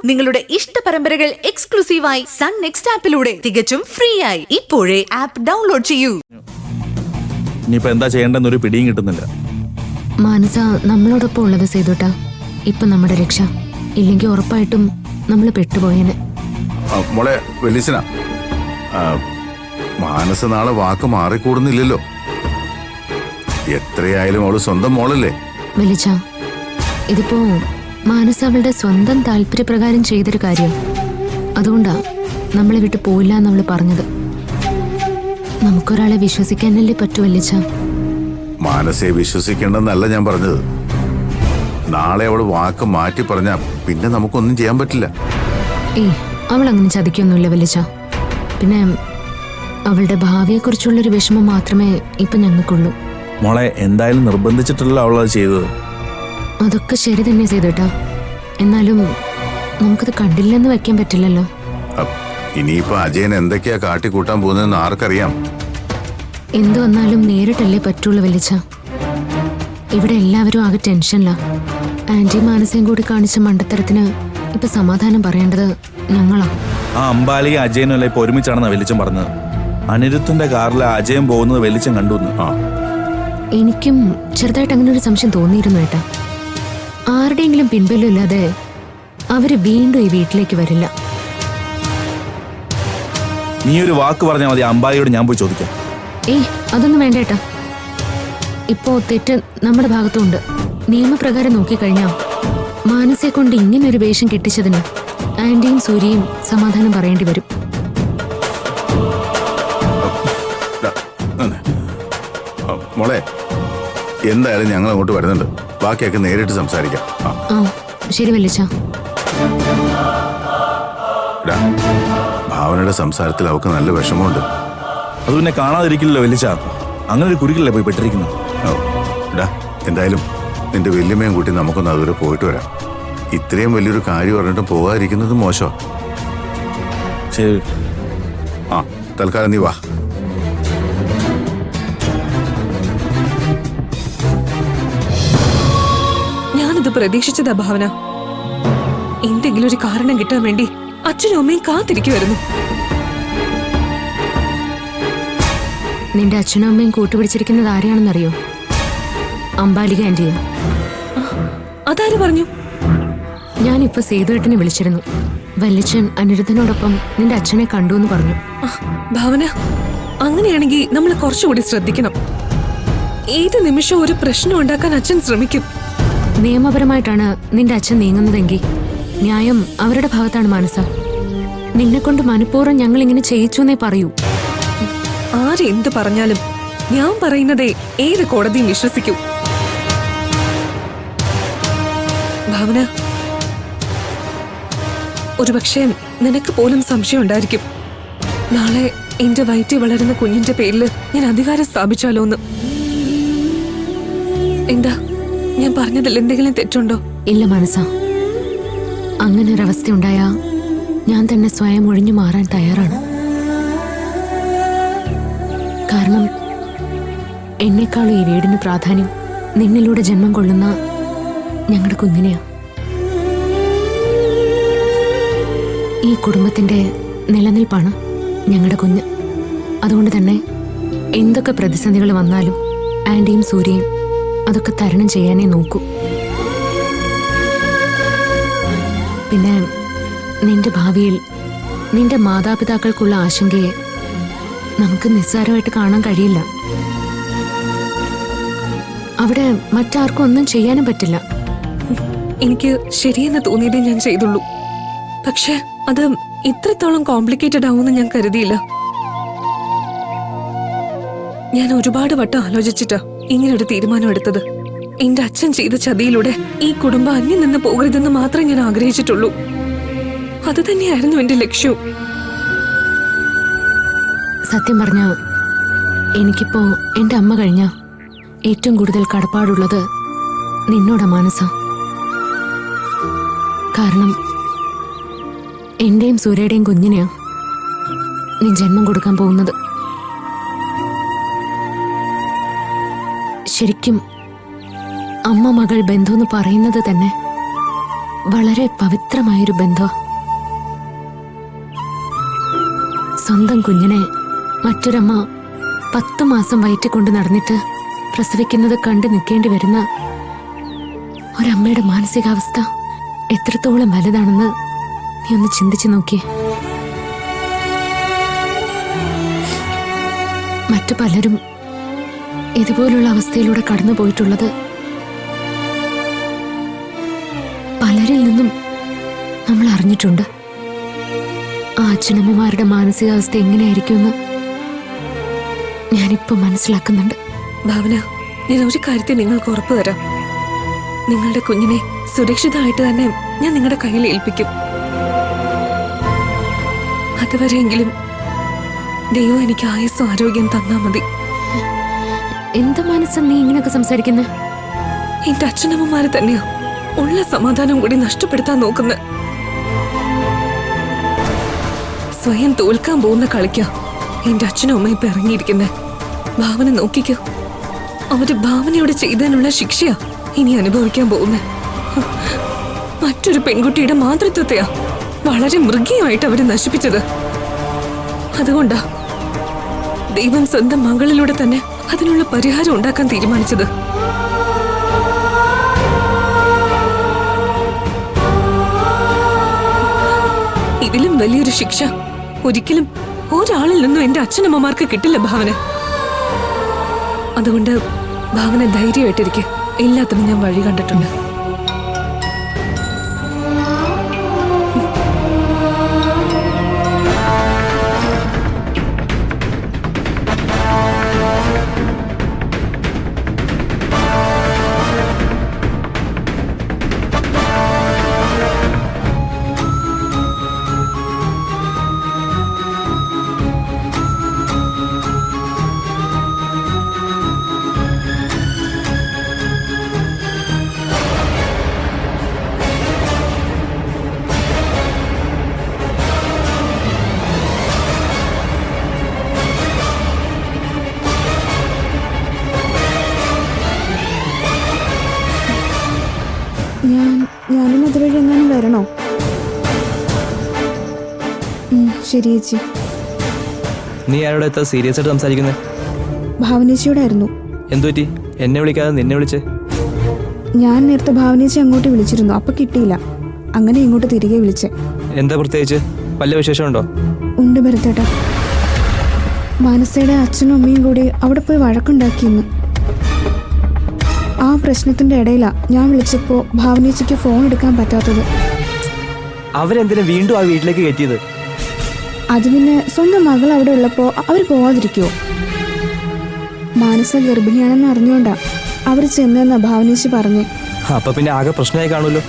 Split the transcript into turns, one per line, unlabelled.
നിങ്ങളുടെ ഇഷ്ട പരമ്പരകൾ എക്സ്ക്ലൂസീവായി സൺ നെക്സ്റ്റ് ആപ്പിലൂടെ തികച്ചും ഫ്രീ ആയി ഇപ്പോഴേ ആപ്പ് ഡൗൺലോഡ് ചെയ്യൂ.
ഇനിയിപ്പോ എന്താ ചെയ്യേണ്ടെന്നൊരു പിടിയും കിട്ടുന്നില്ല.
മാനസ നമ്മളോടൊപ്പം ഉള്ളത് ചെയ്തോട്ടാ ഇപ്പൊ നമ്മുടെ രക്ഷ. ഇല്ലെങ്കിൽ ഉറപ്പായിട്ടും നമ്മൾ പെട്ടുപോയേനെ.
മോളെ വെല്ലിച്ചന, മാനസ നാളെ വാക്ക് മാറിക്കൂടുന്നില്ലല്ലോ. എത്രയായാലും അവള് സ്വന്തം മോളല്ലേ.
വെലിച്ച, ഇതിപ്പോ മാനസ അവളുടെ സ്വന്തം താല്പര്യപ്രകാരം ചെയ്തൊരു കാര്യം. അതുകൊണ്ടാ നമ്മളെ വിട്ട് പോയില്ല എന്നവള് പറഞ്ഞത്. നമുക്കൊരാളെ വിശ്വസിക്കാനല്ലേ പറ്റൂ വെല്ലിച്ച.
മാനസയെ വിശ്വസിക്കേണ്ടെന്നല്ല ഞാൻ പറഞ്ഞത്. നാളെ അവള് വാക്ക് മാറ്റി പറഞ്ഞാ പിന്നെ നമുക്കൊന്നും ചെയ്യാൻ പറ്റില്ല.
അവൾ അങ്ങനെ ചതിക്കൊന്നുമില്ല വെല്ലിച്ച. പിന്നെ അവളുടെ ഭാവിയെക്കുറിച്ചുള്ളൊരു വിഷമം മാത്രമേ ഇപ്പൊ ഞങ്ങൾക്കുള്ളൂ.
മോളെ എന്തായാലും നിർബന്ധിച്ചിട്ടല്ലോ അവളത് ചെയ്തത്.
അതൊക്കെ ശരി തന്നെ ചെയ്തോട്ടാ. എന്നാലും നമുക്കത് കണ്ടില്ലെന്ന് വെക്കാൻ പറ്റില്ലല്ലോ.
ഇനിയിപ്പോ അജയൻ എന്തൊക്കെയാ കാട്ടിക്കൂട്ടാൻ പോകുന്നതെന്ന് ആർക്കറിയാം.
എന്തു വന്നാലും നേരിട്ടല്ലേ പറ്റുള്ളൂ വെല്ലിച്ച. ഇവിടെ എല്ലാവരും ആകെ ടെൻഷനില്ല. ആന്റി മാനസയും കൂടി കാണിച്ച മണ്ടത്തരത്തിന് ഇപ്പൊ സമാധാനം പറയേണ്ടത് ഞങ്ങളാ.
ആ അമ്പാലിക അജയനും അല്ല ഇപ്പൊ ഒരുമിച്ചാണെന്നാ വെളിച്ചം പറഞ്ഞത്. അനിരുദ്ധന്റെ കാറിൽ അജയൻ പോകുന്നത് വെളിച്ചം കണ്ടു.
എനിക്കും ചെറുതായിട്ട് അങ്ങനെ ഒരു സംശയം തോന്നിയിരുന്നു ഏട്ടാ. ആരുടെയെങ്കിലും പിൻബലമില്ലാതെ അവര് വീണ്ടും ഈ വീട്ടിലേക്ക് വരില്ല.
നീ ഒരു വാക്ക് പറഞ്ഞാൽ മതി, അമ്പാലിയോട് ഞാൻ പോയി ചോദിക്കാം.
അതൊന്നും വേണ്ട ഏട്ടാ. ഇപ്പോ തെറ്റ് നമ്മുടെ ഭാഗത്തുണ്ട്. നിയമപ്രകാരം നോക്കിക്കഴിഞ്ഞാ മാനസയെ കൊണ്ട് ഇങ്ങനൊരു വേഷം കെട്ടിച്ചതിന് ആന്റിയും സൂര്യയും സമാധാനം പറയേണ്ടി വരും.
മോളെ എന്തായാലും ഞങ്ങൾ അങ്ങോട്ട് വരുന്നുണ്ട്. ബാക്കിയൊക്കെ നേരിട്ട് സംസാരിക്കാം.
ശരി വെല്ലിച്ച.
ഭാവനയുടെ സംസാരത്തിൽ അവൾക്ക് നല്ല വിഷമമുണ്ട്.
അത് പിന്നെ കാണാതിരിക്കില്ലല്ലോ വെല്ലിച്ച. അങ്ങനെ ഒരു കുരുക്കല്ലേ പോയി പെട്ടിരിക്കുന്നത്.
എന്തായാലും നിന്റെ വല്യമ്മയും കൂട്ടി നമുക്കൊന്ന് അതുവരെ പോയിട്ട് വരാം. ഇത്രയും വലിയൊരു കാര്യം പറഞ്ഞിട്ട് പോകാതിരിക്കുന്നത് മോശം.
ശരി,
തൽക്കാലം നീ വാ.
ഞാനിത് പ്രതീക്ഷിച്ചതാ ഭാവന. എന്തെങ്കിലും ഒരു കാരണം കിട്ടാൻ വേണ്ടി അച്ഛനും അമ്മയും കാത്തിരിക്കുമായിരുന്നു.
നിന്റെ അച്ഛനും അമ്മയും കൂട്ടുപിടിച്ചിരിക്കുന്നത് ആരെയാണെന്നറിയോ? അമ്പാലിക ആന്റിയോ?
അതാര് പറഞ്ഞു?
ഞാനിപ്പോ സേതുവേട്ടനെ വിളിച്ചിരുന്നു. വല്ലിച്ചൻ അനിരുദ്ധനോടൊപ്പം നിന്റെ അച്ഛനെ കണ്ടു എന്ന് പറഞ്ഞു.
ഭാവന, അങ്ങനെയാണെങ്കിൽ നമ്മൾ കുറച്ചുകൂടി ശ്രദ്ധിക്കണം. ഏത് നിമിഷം ഒരു പ്രശ്നം ഉണ്ടാക്കാൻ അച്ഛൻ ശ്രമിക്കും.
നിയമപരമായിട്ടാണ് നിന്റെ അച്ഛൻ നീങ്ങുന്നതെങ്കിൽ ന്യായം അവരുടെ ഭാഗത്താണ് മാനസ. നിന്നെ കൊണ്ട് മനഃപൂർവ്വം ഞങ്ങൾ ഇങ്ങനെ ചെയ്യിച്ചു എന്നേ പറയൂ.
ആരെന്ത് പറഞ്ഞാലും ഞാൻ പറയുന്നതേ ഏത് കോടതിയും വിശ്വസിക്കൂ. ഭാവന, ഒരുപക്ഷെ നിനക്ക് പോലും സംശയം ഉണ്ടായിരിക്കും, നാളെ എന്റെ വയറ്റിൽ വളരുന്ന കുഞ്ഞിന്റെ പേരിൽ ഞാൻ അധികാരം സ്ഥാപിച്ചാലോന്ന്. എന്താ, ഞാൻ പറഞ്ഞതിൽ എന്തെങ്കിലും തെറ്റുണ്ടോ?
ഇല്ല മാനസ, അങ്ങനെ ഒരവസ്ഥ ഉണ്ടായാ ഞാൻ തന്നെ സ്വയം ഒഴിഞ്ഞു മാറാൻ തയ്യാറാണ്. കാരണം എന്നെക്കാളും ഈ വീടിന് പ്രാധാന്യം നിന്നിലൂടെ ജന്മം കൊള്ളുന്ന ഞങ്ങളുടെ കുഞ്ഞിനെയാ. ഈ കുടുംബത്തിന്റെ നിലനിൽപ്പാണ് ഞങ്ങളുടെ കുഞ്ഞ്. അതുകൊണ്ട് തന്നെ എന്തൊക്കെ പ്രതിസന്ധികൾ വന്നാലും ആന്റിയും സൂര്യയും അതൊക്കെ തരണം ചെയ്യാനേ നോക്കൂ. പിന്നെ നിന്റെ ഭാവിയിൽ നിന്റെ മാതാപിതാക്കൾക്കുള്ള ആശങ്കയെ നമുക്ക് നിസ്സാരമായിട്ട് കാണാൻ കഴിയില്ല. അവിടെ മറ്റാർക്കും ഒന്നും ചെയ്യാനും പറ്റില്ല.
എനിക്ക് ശരിയെന്ന് തോന്നിയതേ ഞാൻ ചെയ്തുള്ളൂ. പക്ഷെ അത് ഇത്രത്തോളം കോംപ്ലിക്കേറ്റഡ് ആവുമെന്ന് ഞാൻ കരുതിയില്ല. ഞാൻ ഒരുപാട് വട്ടം ആലോചിച്ചിട്ടാ ഇങ്ങനൊരു തീരുമാനം എടുത്തത്. എന്റെ അച്ഛൻ ചെയ്ത ചതിയിലൂടെ ഈ കുടുംബം അന്യം നിന്ന് പോകരുതെന്ന് മാത്രമേ ഞാൻ ആഗ്രഹിച്ചിട്ടുള്ളൂ. അത് തന്നെയായിരുന്നു എന്റെ ലക്ഷ്യവും.
സത്യം പറഞ്ഞ എനിക്കിപ്പോ എന്റെ അമ്മ കഴിഞ്ഞ ഏറ്റവും കൂടുതൽ കടപ്പാടുള്ളത് നിന്നോടാ മാനസ. കാരണം എന്റെയും സൂര്യയുടെയും കുഞ്ഞിനെയാ നീ ജന്മം കൊടുക്കാൻ പോകുന്നത്. ശരിക്കും അമ്മ മകൾ ബന്ധമെന്ന് പറയുന്നത് തന്നെ വളരെ പവിത്രമായൊരു ബന്ധം. സ്വന്തം കുഞ്ഞിനെ മറ്റൊരമ്മ 10 മാസം വയറ്റിക്കൊണ്ട് നടന്നിട്ട് പ്രസവിക്കുന്നത് കണ്ടു നിൽക്കേണ്ടി വരുന്ന ഒരമ്മയുടെ മാനസികാവസ്ഥ എത്രത്തോളം വലുതാണെന്ന് നീ ഒന്ന് ചിന്തിച്ചു നോക്കിയേ. മറ്റു പലരും ഇതുപോലുള്ള അവസ്ഥയിലൂടെ കടന്നു പോയിട്ടുള്ളത് പലരിൽ നിന്നും നമ്മൾ അറിഞ്ഞിട്ടുണ്ട്. ആ അച്ഛനമ്മമാരുടെ മാനസികാവസ്ഥ എങ്ങനെയായിരിക്കുമെന്ന് ഞാനിപ്പോ മനസ്സിലാക്കുന്നുണ്ട്.
ഭാവന, ഞാൻ ഒരു കാര്യത്തെ നിങ്ങൾക്ക് ഉറപ്പു തരാം. നിങ്ങളുടെ കുഞ്ഞിനെ സുരക്ഷിതമായിട്ട് തന്നെ ഞാൻ നിങ്ങളുടെ കയ്യിൽ ഏൽപ്പിക്കും. അതുവരെയെങ്കിലും ദൈവം എനിക്ക് ആയുസ്സും ആരോഗ്യം തന്നാ മതി.
എന്താ മനസ്സാ നീ ഇങ്ങനെയൊക്കെ സംസാരിക്കുന്നത്?
എന്റെ അച്ഛനമ്മമാരെ തന്നെയാ ഉള്ള സമാധാനം കൂടി നഷ്ടപ്പെടുത്താൻ നോക്കുന്നത്. സ്വയം തോൽക്കാൻ പോകുന്ന കളിക്കാ എന്റെ അച്ഛനും അമ്മയും ഇപ്പൊ ഇറങ്ങിയിരിക്കുന്നേ. ഭാവന നോക്കിക്കോ, അവര് ഭാവനയോട് ചെയ്തതിനുള്ള ശിക്ഷയാ ഇനി അനുഭവിക്കാൻ പോകുന്നത്. മറ്റൊരു പെൺകുട്ടിയുടെ മാതൃത്വത്തെയാ വളരെ മൃഗീയമായിട്ട് അവര് നശിപ്പിച്ചത്. അതുകൊണ്ടാ ദൈവം സ്വന്തം മകളിലൂടെ തന്നെ അതിനുള്ള പരിഹാരം ഉണ്ടാക്കാൻ തീരുമാനിച്ചത്. ഇതിലും വലിയൊരു ശിക്ഷ ഒരിക്കലും ഒരാളിൽ നിന്നും എന്റെ അച്ഛനമ്മമാർക്ക് കിട്ടില്ല ഭാവന. അതുകൊണ്ട് ഭാവന ധൈര്യമായിട്ടിരിക്കെ, എല്ലാത്തിനും ഞാൻ വഴി കണ്ടിട്ടുണ്ട്.
ഞാനും അതുവഴി എങ്ങാനും വരണോ? ശരി ചേച്ചി.
നീ ആരോടെ എത്ര സീരിയസ് ആയിട്ട് സംസാരിക്കുന്നത്?
ഭാവനേച്ചിയോടായിരുന്നു.
എന്തുപറ്റി? എന്നെ വിളിക്കാതെ നിന്നെ വിളിച്ച്?
ഞാൻ നേരത്തെ ഭാവനേച്ചി അങ്ങോട്ട് വിളിച്ചിരുന്നു, അപ്പൊ കിട്ടിയില്ല. അങ്ങനെ ഇങ്ങോട്ട് തിരികെ വിളിച്ചേ.
എന്താ പ്രത്യേകിച്ച്? വല്ല വിശേഷമുണ്ടോ?
ഉണ്ട് ഭരത്തേട്ടാ. മാനസയുടെ അച്ഛനും അമ്മയും കൂടി അവിടെ പോയി വഴക്കുണ്ടാക്കിയെന്ന്. ആ പ്രശ്നത്തിന്റെ ഇടയിലാ ഞാൻ വിളിച്ചപ്പോ ഭാവനേച്ചിക്ക് ഫോൺ എടുക്കാൻ പറ്റാത്തത്.
അവരെന്തിനാ വീണ്ടും ആ വീട്ടിലേക്ക് കയറ്റിയത്?
അത് പിന്നെ സ്വന്തം മകൾ അവിടെ ഉള്ളപ്പോ അവർ പോവാതിരിക്കുവോ? മാനസ ഗർഭിണിയാണെന്ന് അറിഞ്ഞുകൊണ്ടാ അവർ ചെന്നെന്നാ ഭാവനേച്ചി പറഞ്ഞേ.
അപ്പൊ പിന്നെ ആകെ പ്രശ്നമായി കാണുമല്ലോ.